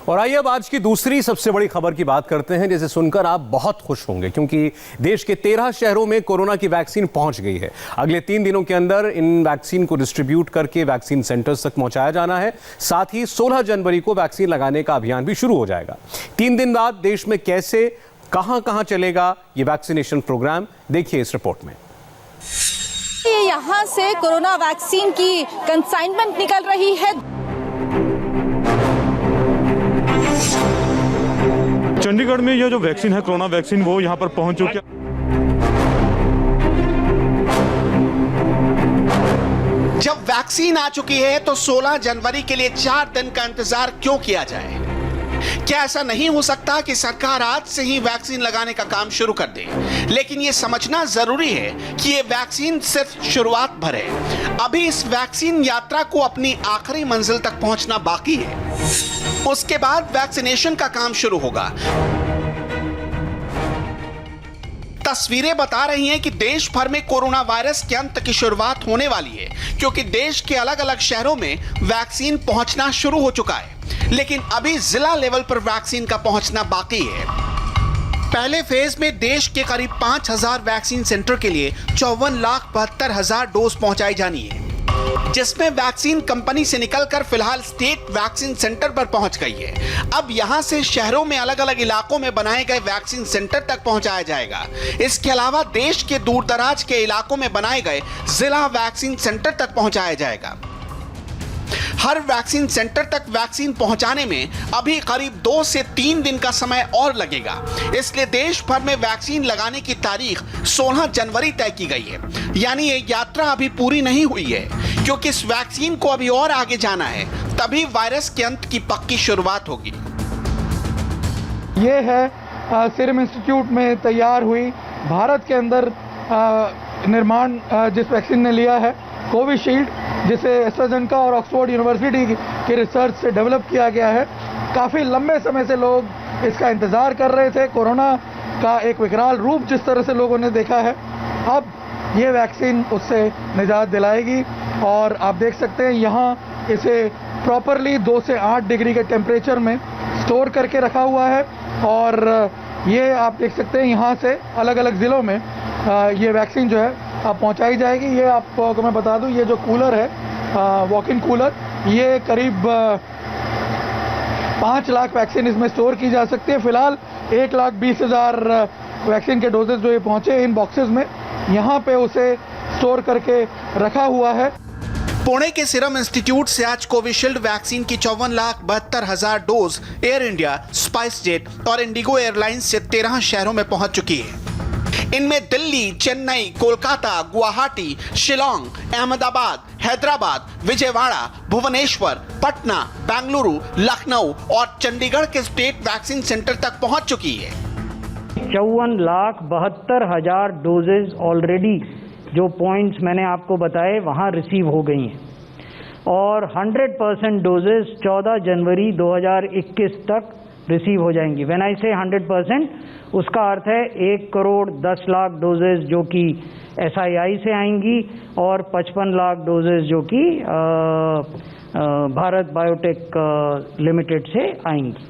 और आइए अब आज की दूसरी सबसे बड़ी खबर की बात करते हैं, जिसे सुनकर आप बहुत खुश होंगे, क्योंकि देश के 13 शहरों में कोरोना की वैक्सीन पहुंच गई है। अगले 3 दिनों के अंदर इन वैक्सीन को डिस्ट्रीब्यूट करके वैक्सीन सेंटर्स तक पहुंचाया जाना है। साथ ही 16 जनवरी को वैक्सीन लगाने का अभियान भी शुरू हो जाएगा। 3 दिन बाद देश में कैसे कहां चलेगा ये वैक्सीनेशन प्रोग्राम, देखिए इस रिपोर्ट में। यहाँ से कोरोना वैक्सीन की कंसाइनमेंट निकल रही है। चंडीगढ़ में ये जो वैक्सीन है, कोरोना वैक्सीन, वो यहाँ पर पहुँच चुकी है। जब वैक्सीन आ चुकी है तो 16 जनवरी के लिए 4 दिन का इंतजार क्यों किया जाए? क्या ऐसा नहीं हो सकता कि सरकार आज से ही वैक्सीन लगाने का काम शुरू कर दे? लेकिन यह समझना जरूरी है कि यह वैक्सीन सिर्फ शुरुआत भर है। अभी इस वैक्सीन यात्रा को अपनी आखिरी मंजिल तक पहुंचना बाकी है। उसके बाद वैक्सीनेशन का काम शुरू होगा। तस्वीरें बता रही हैं कि देश भर में कोरोना वायरस के अंत की शुरुआत होने वाली है, क्योंकि देश के अलग अलग शहरों में वैक्सीन पहुंचना शुरू हो चुका है। लेकिन अभी जिला लेवल पर वैक्सीन का पहुंचना बाकी है। पहले फेज में देश के करीब 5,000 वैक्सीन सेंटर के लिए 54,72,000 डोज पहुंचाई जानी है, जिसमें वैक्सीन कंपनी से निकलकर फिलहाल स्टेट वैक्सीन सेंटर पर पहुंच गई है। अब यहां से शहरों में अलग अलग इलाकों में बनाए गए वैक्सीन सेंटर तक पहुंचाया जाएगा। इसके अलावा देश के दूर दराज के इलाकों में बनाए गए जिला वैक्सीन सेंटर तक पहुंचाया जाएगा। हर वैक्सीन सेंटर तक वैक्सीन पहुंचाने में अभी करीब 2 से 3 दिन का समय और लगेगा। इसलिए देश भर में वैक्सीन लगाने की तारीख 16 जनवरी तय की गई है। यानी ये यात्रा अभी पूरी नहीं हुई है, क्योंकि इस वैक्सीन को अभी और आगे जाना है, तभी वायरस के अंत की पक्की शुरुआत होगी। ये है सीरम इंस्टीट्यूट में तैयार हुई, भारत के अंदर निर्माण जिस वैक्सीन ने लिया है, कोविशील्ड, जिसे एस्ट्राजेनेका और ऑक्सफोर्ड यूनिवर्सिटी की रिसर्च से डेवलप किया गया है। काफ़ी लंबे समय से लोग इसका इंतज़ार कर रहे थे। कोरोना का एक विकराल रूप जिस तरह से लोगों ने देखा है, अब ये वैक्सीन उससे निजात दिलाएगी। और आप देख सकते हैं यहाँ इसे प्रॉपरली 2 से 8 डिग्री के टेम्परेचर में स्टोर करके रखा हुआ है। और ये आप देख सकते हैं यहाँ से अलग अलग ज़िलों में ये वैक्सीन जो है पहुंचाई जाएगी। ये आपको मैं बता दूं, ये जो कूलर है, वॉक इन कूलर, ये करीब 5 लाख वैक्सीन इसमें स्टोर की जा सकती है। फिलहाल 1,20,000 वैक्सीन के डोजेज जो ये पहुंचे इन बॉक्सेस में, यहाँ पे उसे स्टोर करके रखा हुआ है। पुणे के सीरम इंस्टीट्यूट से आज कोविशील्ड वैक्सीन की 54,72,000 dose air India, spice jet और इंडिगो एयरलाइंस से 13 शहरों में पहुंच चुकी है। इनमें दिल्ली, चेन्नई, कोलकाता, गुवाहाटी, शिलोंग, अहमदाबाद, हैदराबाद, विजयवाड़ा, भुवनेश्वर, पटना, बेंगलुरु, लखनऊ और चंडीगढ़ के स्टेट वैक्सीन सेंटर तक पहुंच चुकी है। 54,72,000 डोजेज ऑलरेडी, जो पॉइंट्स मैंने आपको बताए, वहां रिसीव हो गई हैं। और 100% डोजेज 14 जनवरी 2021 तक रिसीव हो जाएंगी। व्हेन आई से 100%, उसका अर्थ है 1,10,00,000 डोजेज जो कि SII से आएंगी और 55 लाख डोजेज जो कि भारत बायोटेक लिमिटेड से आएंगी।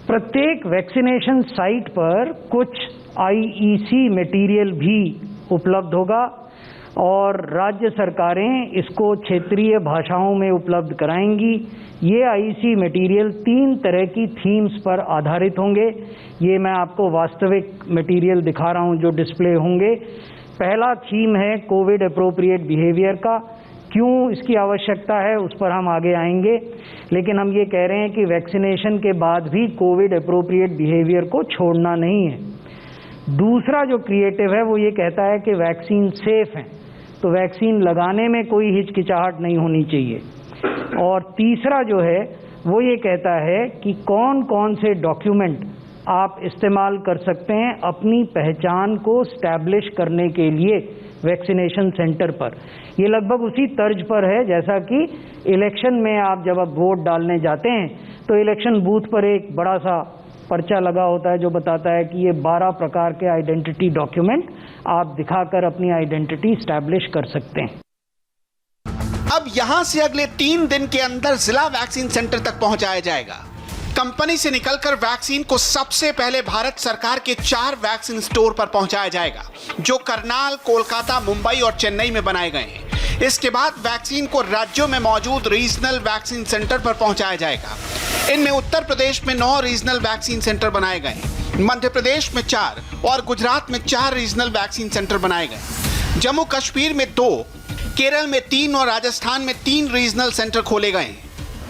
प्रत्येक वैक्सीनेशन साइट पर कुछ IEC मटेरियल भी उपलब्ध होगा और राज्य सरकारें इसको क्षेत्रीय भाषाओं में उपलब्ध कराएंगी। ये IEC मटेरियल 3 तरह की थीम्स पर आधारित होंगे। ये मैं आपको वास्तविक मटेरियल दिखा रहा हूँ जो डिस्प्ले होंगे। पहला थीम है कोविड अप्रोप्रिएट बिहेवियर का। क्यों इसकी आवश्यकता है उस पर हम आगे आएंगे, लेकिन हम ये कह रहे हैं कि वैक्सीनेशन के बाद भी कोविड अप्रोप्रिएट बिहेवियर को छोड़ना नहीं है। दूसरा जो क्रिएटिव है वो ये कहता है कि वैक्सीन सेफ है, तो वैक्सीन लगाने में कोई हिचकिचाहट नहीं होनी चाहिए। और तीसरा जो है वो ये कहता है कि कौन कौन से डॉक्यूमेंट आप इस्तेमाल कर सकते हैं अपनी पहचान को स्टैब्लिश करने के लिए वैक्सीनेशन सेंटर पर। ये लगभग उसी तर्ज पर है जैसा कि इलेक्शन में आप जब वोट डालने जाते हैं तो इलेक्शन बूथ पर एक बड़ा सा पर्चा लगा होता है जो बताता है कि ये 12 प्रकार के आइडेंटिटी डॉक्यूमेंट आप दिखाकर अपनी आइडेंटिटी स्टैब्लिश कर सकते हैं। अब यहां से अगले 3 दिन के अंदर जिला वैक्सीन सेंटर तक पहुंचाया जाएगा। कंपनी से निकलकर वैक्सीन को सबसे पहले भारत सरकार के 4 वैक्सीन स्टोर पर पहुंचाया जाएगा, जो करनाल, कोलकाता, मुंबई और चेन्नई में बनाए गए हैं। इसके बाद वैक्सीन को राज्यों में मौजूद रीजनल वैक्सीन सेंटर पर पहुंचाया जाएगा। इनमें उत्तर प्रदेश में 9 रीजनल वैक्सीन सेंटर बनाए गए, मध्य प्रदेश में 4 और गुजरात में 4 रीजनल वैक्सीन सेंटर बनाए गए। जम्मू कश्मीर में 2, केरल में 3 और राजस्थान में 3 रीजनल सेंटर खोले गए हैं।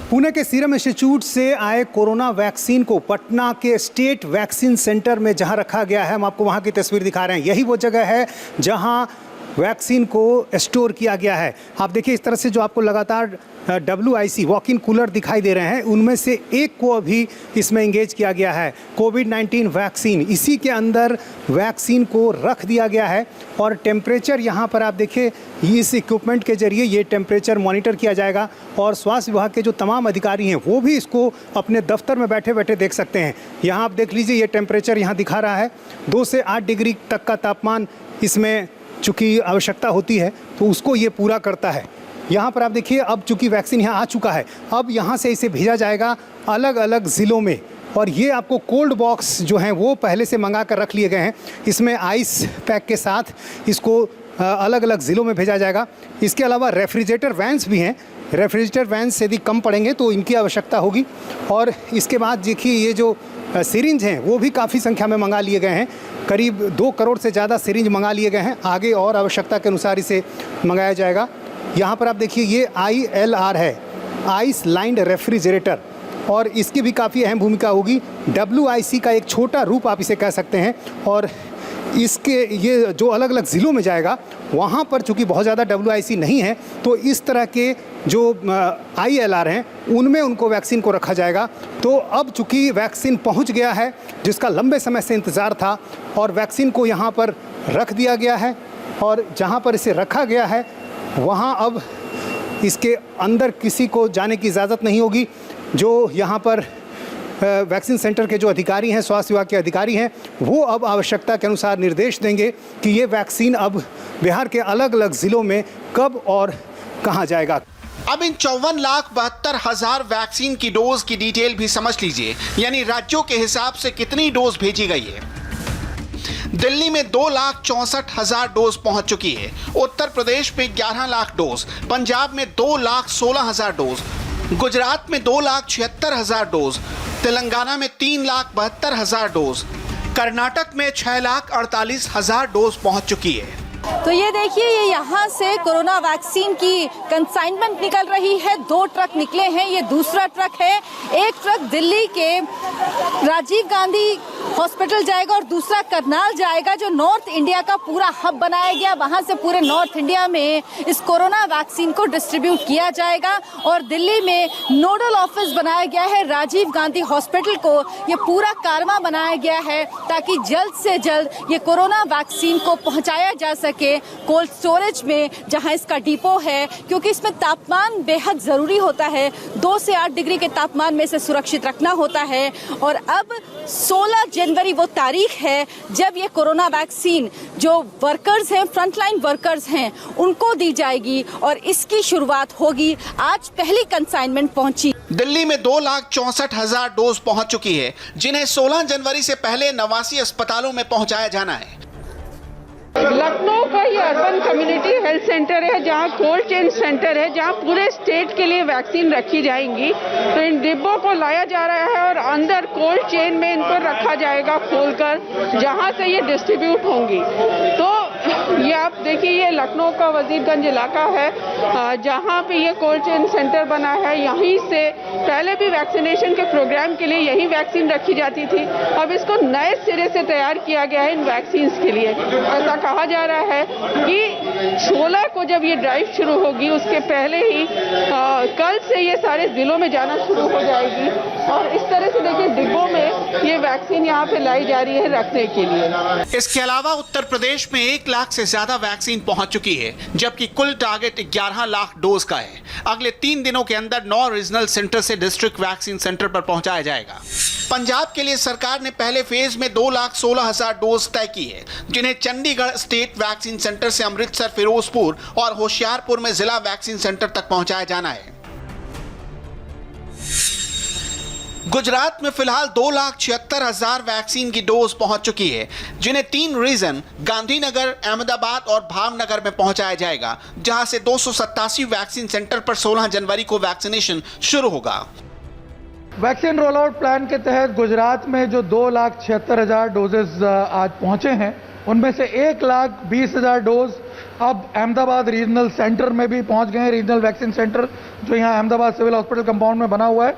पुणे के सीरम इंस्टीट्यूट से आए कोरोना वैक्सीन को पटना के स्टेट वैक्सीन सेंटर में जहां रखा गया है, हम आपको वहां की तस्वीर दिखा रहे हैं। यही वो जगह है जहां वैक्सीन को स्टोर किया गया है। आप देखिए इस तरह से जो आपको लगातार WIC वॉक इन कूलर दिखाई दे रहे हैं, उनमें से एक को अभी इसमें इंगेज किया गया है। कोविड-19 वैक्सीन, इसी के अंदर वैक्सीन को रख दिया गया है और टेम्परेचर यहाँ पर आप देखिए इस इक्विपमेंट के जरिए ये टेम्परेचर मॉनिटर किया जाएगा और स्वास्थ्य विभाग के जो तमाम अधिकारी हैं वो भी इसको अपने दफ्तर में बैठे बैठे देख सकते हैं। यहाँ आप देख लीजिए ये टेम्परेचर यहाँ दिखा रहा है 2 से 8 डिग्री तक का तापमान इसमें चूँकि आवश्यकता होती है तो उसको ये पूरा करता है। यहाँ पर आप देखिए अब चूँकि वैक्सीन यहाँ आ चुका है, अब यहाँ से इसे भेजा जाएगा अलग अलग ज़िलों में और ये आपको कोल्ड बॉक्स जो हैं वो पहले से मंगा कर रख लिए गए हैं। इसमें आइस पैक के साथ इसको अलग अलग ज़िलों में भेजा जाएगा। इसके अलावा रेफ्रिजरेटर वैन्स भी हैं। रेफ्रिजरेटर वैन्स यदि कम पड़ेंगे तो इनकी आवश्यकता होगी। और इसके बाद देखिए ये जो सिरिंज हैं वो भी काफ़ी संख्या में मंगा लिए गए हैं। करीब 2 करोड़ से ज़्यादा सिरिंज मंगा लिए गए हैं। आगे और आवश्यकता के अनुसार इसे मंगाया जाएगा। यहाँ पर आप देखिए ये ILR है, आइस लाइंड रेफ्रिजरेटर, और इसकी भी काफ़ी अहम भूमिका होगी। WIC का एक छोटा रूप आप इसे कह सकते हैं। और इसके ये जो अलग अलग ज़िलों में जाएगा वहाँ पर चूँकि बहुत ज़्यादा WIC नहीं है तो इस तरह के जो ILR हैं उनमें उनको वैक्सीन को रखा जाएगा। तो अब चूँकि वैक्सीन पहुँच गया है जिसका लंबे समय से इंतज़ार था और वैक्सीन को यहाँ पर रख दिया गया है और जहाँ पर इसे रखा गया है वहाँ अब इसके अंदर किसी को जाने की इजाज़त नहीं होगी। जो यहाँ पर वैक्सीन सेंटर के जो अधिकारी हैं, स्वास्थ्य विभाग के अधिकारी हैं, वो अब आवश्यकता के अनुसार निर्देश देंगे कि ये वैक्सीन अब बिहार के अलग अलग ज़िलों में कब और कहाँ जाएगा। अब इन 54,72,000 वैक्सीन की डोज की डिटेल भी समझ लीजिए, यानी राज्यों के हिसाब से कितनी डोज भेजी गई है। दिल्ली में 2,64,000 डोज पहुंच चुकी है, उत्तर प्रदेश में 11 लाख डोज, पंजाब में 2,16,000 डोज, गुजरात में 2,76,000 डोज, तेलंगाना में 3,72,000 डोज, कर्नाटक में 6,48,000 डोज पहुंच चुकी है। तो ये देखिए ये यहाँ से कोरोना वैक्सीन की कंसाइनमेंट निकल रही है। 2 ट्रक निकले हैं, ये दूसरा ट्रक है। एक ट्रक दिल्ली के राजीव गांधी हॉस्पिटल जाएगा और दूसरा करनाल जाएगा, जो नॉर्थ इंडिया का पूरा हब बनाया गया। वहां से पूरे नॉर्थ इंडिया में इस कोरोना वैक्सीन को डिस्ट्रीब्यूट किया जाएगा और दिल्ली में नोडल ऑफिस बनाया गया है राजीव गांधी हॉस्पिटल को। ये पूरा कारवां बनाया गया है ताकि जल्द से जल्द ये कोरोना वैक्सीन को पहुंचाया जा सके कोल्ड स्टोरेज में, जहां इसका डिपो है, क्योंकि इसमें तापमान बेहद जरूरी होता है। 2 से 8 डिग्री के तापमान में इसे सुरक्षित रखना होता है। और अब 16 जनवरी वो तारीख है जब ये कोरोना वैक्सीन जो वर्कर्स हैं, फ्रंटलाइन वर्कर्स हैं, उनको दी जाएगी और इसकी शुरुआत होगी। आज पहली कंसाइनमेंट पहुंची। दिल्ली में 2,64,000 डोज पहुंच चुकी है, जिन्हें 16 जनवरी से पहले 89 अस्पतालों में पहुंचाया जाना है। लखनऊ का ये अर्बन कम्युनिटी हेल्थ सेंटर है, जहां कोल्ड चेन सेंटर है, जहां पूरे स्टेट के लिए वैक्सीन रखी जाएंगी। तो इन डिब्बों को लाया जा रहा है और अंदर कोल्ड चेन में इनको रखा जाएगा खोलकर, जहां से ये डिस्ट्रीब्यूट होंगी। तो ये आप देखिए ये लखनऊ का वजीरगंज इलाका है, जहां पे ये कोल्ड चेन सेंटर बना है। यहीं से पहले भी वैक्सीनेशन के प्रोग्राम के लिए यही वैक्सीन रखी जाती थी। अब इसको नए सिरे से तैयार किया गया है इन वैक्सीन के लिए। ऐसा कहा जा रहा है कि 16 को जब ये ड्राइव शुरू होगी उसके पहले ही कल से ये सारे जिलों में जाना शुरू हो जाएगी और इस तरह से देखिए डिब्बों में ये वैक्सीन यहाँ पे लाई जा रही है रखने के लिए। इसके अलावा उत्तर प्रदेश में 1 लाख से ज्यादा वैक्सीन पहुंच चुकी है, जबकि कुल टारगेट 11 लाख डोज का है। अगले 3 दिनों के अंदर 9 रीजनल सेंटर से डिस्ट्रिक्ट वैक्सीन सेंटर पर पहुंचाया जाएगा। पंजाब के लिए सरकार ने पहले फेज में 2,16,000 डोज तय की है, जिन्हें चंडीगढ़ स्टेट वैक्सीन सेंटर से अमृतसर, फिरोजपुर और होशियारपुर में जिला वैक्सीन सेंटर तक पहुंचाया जाना है। गुजरात में फिलहाल 2,76,000 वैक्सीन की डोज पहुंच चुकी है, जिन्हें 3 रीजन गांधीनगर, अहमदाबाद और भावनगर में पहुंचाया जाएगा, जहां से 287 वैक्सीन सेंटर पर 16 जनवरी को वैक्सीनेशन शुरू होगा। वैक्सीन रोल आउट प्लान के तहत गुजरात में जो 2,76,000 डोजेज आज पहुंचे हैं, उनमें से 1,20,000 डोज अब अहमदाबाद रीजनल सेंटर में भी पहुंच गए हैं। रीजनल वैक्सीन सेंटर जो यहाँ अहमदाबाद सिविल हॉस्पिटल कंपाउंड में बना हुआ है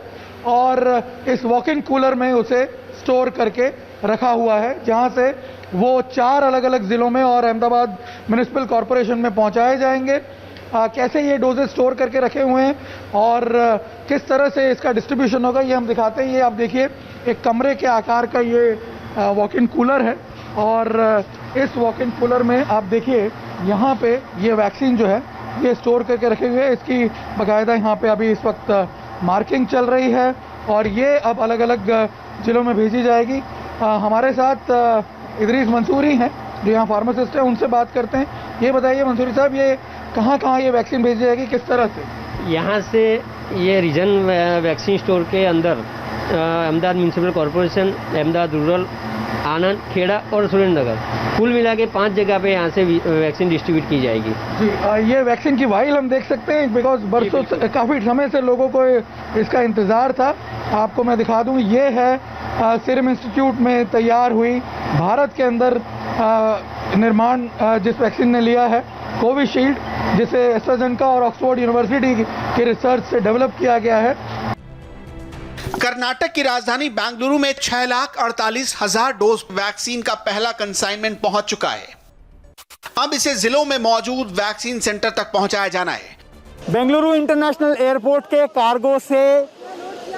और इस वॉक इन कूलर में उसे स्टोर करके रखा हुआ है, जहां से वो 4 अलग अलग ज़िलों में और अहमदाबाद म्यूनिसिपल कॉरपोरेशन में पहुंचाए जाएंगे। कैसे ये डोजेज स्टोर करके रखे हुए हैं और किस तरह से इसका डिस्ट्रीब्यूशन होगा, ये हम दिखाते हैं। ये आप देखिए, एक कमरे के आकार का ये वॉक इन कूलर है और इस वॉक इन कूलर में आप देखिए यहाँ पे ये वैक्सीन जो है ये स्टोर करके रखे हुए हैं। इसकी बाकायदा यहाँ पे अभी इस वक्त मार्किंग चल रही है और ये अब अलग अलग ज़िलों में भेजी जाएगी। हमारे साथ इदरीस मंसूरी हैं जो यहाँ फार्मासिस्ट हैं, उनसे बात करते हैं। ये बताइए मंसूरी साहब, ये कहाँ ये वैक्सीन भेजी जाएगी, किस तरह से? यहाँ से ये रीजन वैक्सीन स्टोर के अंदर Ahmedabad municipal corporation, Ahmedabad rural, Anand, Kheda और सुरेंद्रनगर, कुल मिला के 5 जगह पे यहाँ से वैक्सीन डिस्ट्रीब्यूट की जाएगी। जी, ये वैक्सीन की वाइल हम देख सकते हैं, बिकॉज बरसों काफ़ी समय से लोगों को इसका इंतज़ार था। आपको मैं दिखा दूँ, ये है सीरम इंस्टीट्यूट में तैयार हुई, भारत के अंदर निर्माण जिस वैक्सीन ने लिया है, कोविशील्ड, जिसे एस्ट्राजेनेका और ऑक्सफोर्ड यूनिवर्सिटी के रिसर्च से डेवलप किया गया है। कर्नाटक की राजधानी बेंगलुरु में 6,48,000 डोज वैक्सीन का पहला कंसाइनमेंट पहुंच चुका है। अब इसे जिलों में मौजूद वैक्सीन सेंटर तक पहुंचाया जाना है। बेंगलुरु इंटरनेशनल एयरपोर्ट के कार्गो से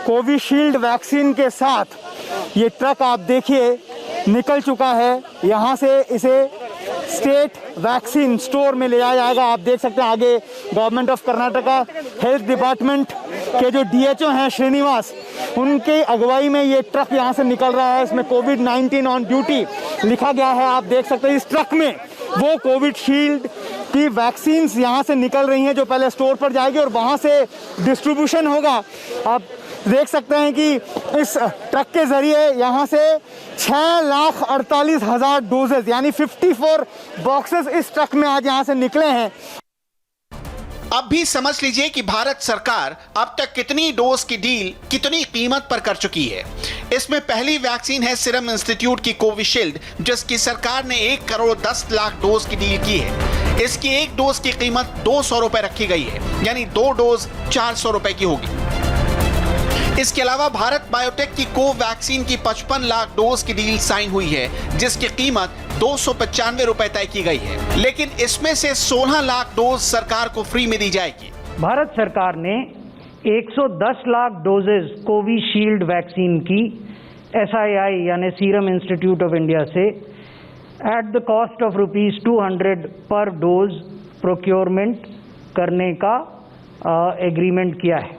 कोविशील्ड वैक्सीन के साथ ये ट्रक आप देखिए निकल चुका है। यहाँ से इसे स्टेट वैक्सीन स्टोर में ले जाया जाएगा। आप देख सकते हैं आगे government of Karnataka health department के जो DHO हैं श्रीनिवास, उनके अगुवाई में ये ट्रक यहाँ से निकल रहा है। इसमें कोविड-19 ऑन ड्यूटी लिखा गया है। आप देख सकते हैं इस ट्रक में वो कोविशील्ड की वैक्सीन्स यहाँ से निकल रही हैं, जो पहले स्टोर पर जाएगी और वहाँ से डिस्ट्रीब्यूशन होगा। आप देख सकते हैं कि इस ट्रक के जरिए यहाँ से 6,48,000 डोजेज यानी 54 बॉक्सेस इस ट्रक में आज यहाँ से निकले हैं। अब भी समझ लीजिए कि भारत सरकार अब तक कितनी डोज की डील कितनी कीमत पर कर चुकी है। इसमें पहली वैक्सीन है सीरम इंस्टीट्यूट की कोविशील्ड, जिसकी सरकार ने 1,10,00,000 डोज की डील की है। इसकी एक डोज की कीमत 200 रुपए रखी गई है, यानी 2 डोज 400 रुपए की होगी। इसके अलावा भारत बायोटेक की कोवैक्सीन की 55 लाख डोज की डील साइन हुई है, जिसकी कीमत 295 रुपए तय की गई है, लेकिन इसमें से 16 लाख डोज सरकार को फ्री में दी जाएगी। भारत सरकार ने 110 लाख डोजेज कोविशील्ड वैक्सीन की SII यानी सीरम इंस्टीट्यूट ऑफ इंडिया से एट द कॉस्ट ऑफ ₹200 पर डोज प्रोक्योरमेंट करने का एग्रीमेंट किया है।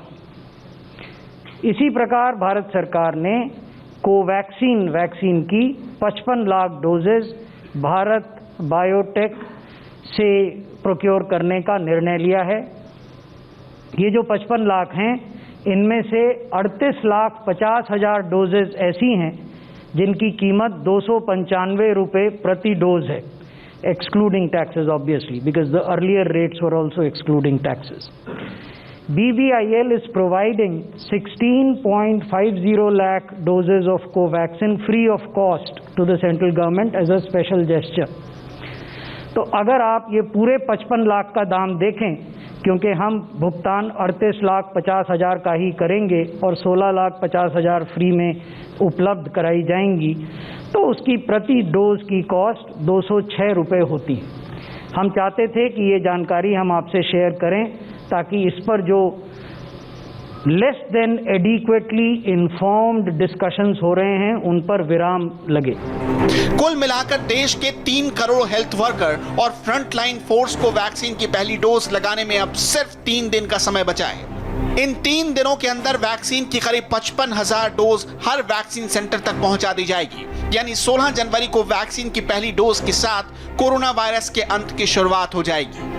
इसी प्रकार भारत सरकार ने कोवैक्सीन वैक्सीन की 55 लाख डोजेज भारत बायोटेक से प्रोक्योर करने का निर्णय लिया है। ये जो 55 लाख हैं, इनमें से 38,50,000 डोजेज ऐसी हैं जिनकी कीमत 295 रुपये प्रति डोज है, excluding taxes obviously, because the earlier rates were also excluding taxes. BBIL is providing 16.50 lakh doses of Covaxin free of cost to the central government as a special gesture. तो अगर आप ये पूरे 55 लाख का दाम देखें, क्योंकि हम भुगतान 38,50,000 का ही करेंगे और 16,50,000 फ्री में उपलब्ध कराई जाएंगी, तो उसकी प्रति डोज की कॉस्ट 206 रुपये होती है। हम चाहते थे कि ये जानकारी हम आपसे शेयर करें ताकि इस पर जो less than adequately informed discussions हो रहे हैं, उन पर विराम लगे। कुल मिलाकर देश के 3 करोड़ हेल्थ वर्कर और फ्रंटलाइन फोर्स को वैक्सीन की पहली डोज लगाने में अब सिर्फ 3 दिन का समय बचा है। इन 3 दिनों के अंदर वैक्सीन की करीब 55,000 डोज हर वैक्सीन सेंटर तक पहुंचा दी जाएगी। यानी 16 जनवरी को वैक्सीन की पहली डोज के साथ कोरोना वायरस के अंत की शुरुआत हो जाएगी।